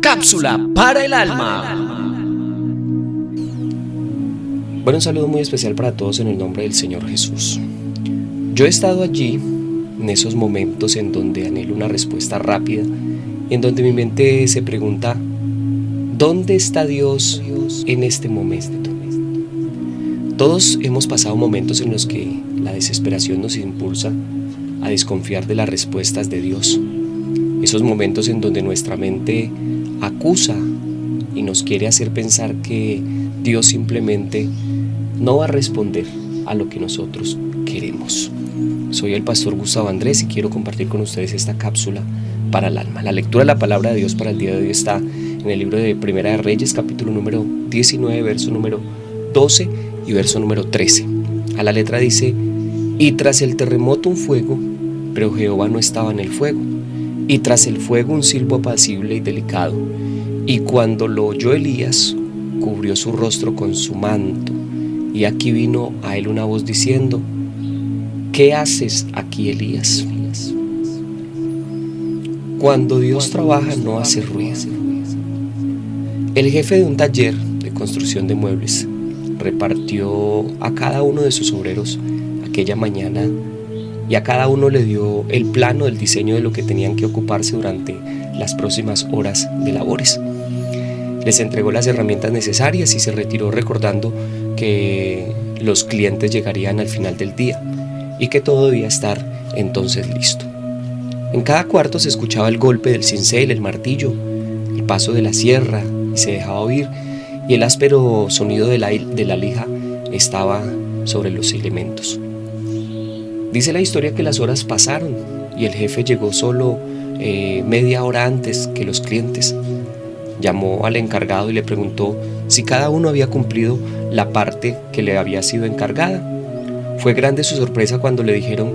Cápsula para el alma. Bueno, un saludo muy especial para todos en el nombre del Señor Jesús. Yo he estado allí en esos momentos en donde anhelo una respuesta rápida, en donde mi mente se pregunta, ¿dónde está Dios en este momento? Todos hemos pasado momentos en los que la desesperación nos impulsa a desconfiar de las respuestas de Dios. Esos momentos en donde nuestra mente acusa y nos quiere hacer pensar que Dios simplemente no va a responder a lo que nosotros queremos. Soy el pastor Gustavo Andrés y quiero compartir con ustedes esta cápsula para el alma. La lectura de la palabra de Dios para el día de hoy está en el libro de Primera de Reyes, capítulo número 19, verso número 12 y verso número 13. A la letra dice: y tras el terremoto un fuego, pero Jehová no estaba en el fuego. Y tras el fuego un silbo apacible y delicado. Y cuando lo oyó Elías, cubrió su rostro con su manto. Y aquí vino a él una voz diciendo: ¿qué haces aquí, Elías? Cuando Dios trabaja no hace ruido. El jefe de un taller de construcción de muebles repartió a cada uno de sus obreros aquella mañana y a cada uno le dio el plano del diseño de lo que tenían que ocuparse durante las próximas horas de labores. Les entregó las herramientas necesarias y se retiró recordando que los clientes llegarían al final del día y que todo debía estar entonces listo. En cada cuarto se escuchaba el golpe del cincel, el martillo, el paso de la sierra y se dejaba oír, y el áspero sonido de la lija estaba sobre los elementos. Dice la historia que las horas pasaron y el jefe llegó solo media hora antes que los clientes. Llamó al encargado y le preguntó si cada uno había cumplido la parte que le había sido encargada. Fue grande su sorpresa cuando le dijeron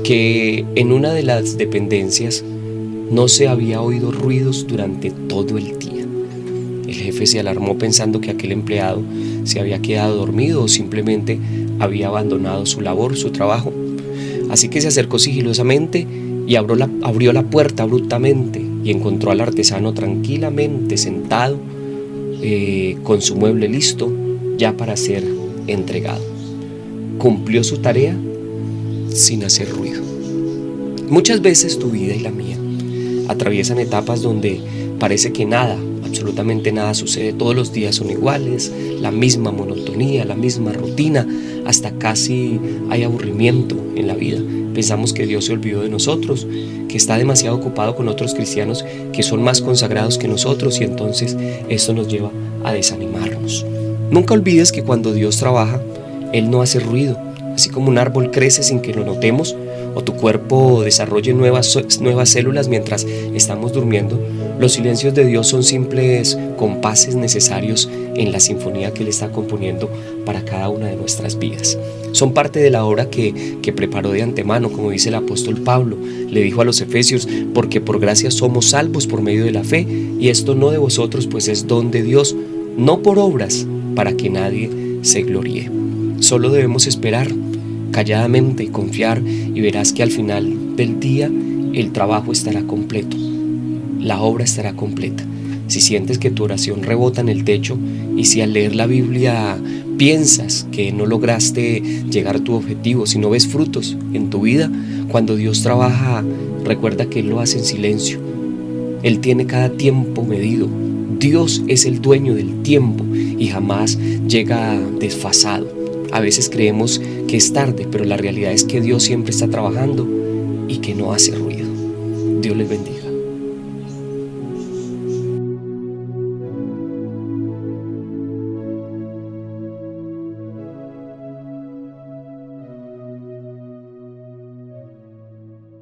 que en una de las dependencias no se había oído ruidos durante todo el día. El jefe se alarmó pensando que aquel empleado se había quedado dormido o simplemente había abandonado su labor, su trabajo. Así que se acercó sigilosamente y abrió la puerta abruptamente y encontró al artesano tranquilamente sentado con su mueble listo ya para ser entregado. Cumplió su tarea sin hacer ruido. Muchas veces tu vida y la mía atraviesan etapas donde parece que nada, absolutamente nada sucede. Todos los días son iguales, la misma monotonía, la misma rutina, hasta casi hay aburrimiento en la vida. Pensamos que Dios se olvidó de nosotros, que está demasiado ocupado con otros cristianos que son más consagrados que nosotros, y entonces esto nos lleva a desanimarnos. Nunca olvides que cuando Dios trabaja, Él no hace ruido. Así como un árbol crece sin que lo notemos, o tu cuerpo desarrolle nuevas células mientras estamos durmiendo, los silencios de Dios son simples compases necesarios en la sinfonía que Él está componiendo para cada una de nuestras vidas. Son parte de la obra que preparó de antemano, como dice el apóstol Pablo. Le dijo a los efesios: porque por gracia somos salvos por medio de la fe, y esto no de vosotros, pues es don de Dios, no por obras, para que nadie se gloríe. Solo debemos esperar calladamente y confiar, y verás que al final del día el trabajo estará completo, la obra estará completa. Si sientes que tu oración rebota en el techo, y si al leer la Biblia piensas que no lograste llegar a tu objetivo, si no ves frutos en tu vida, cuando Dios trabaja, recuerda que Él lo hace en silencio. Él tiene cada tiempo medido. Dios es el dueño del tiempo y jamás llega desfasado. A veces creemos que es tarde, pero la realidad es que Dios siempre está trabajando y que no hace ruido. Dios les bendiga.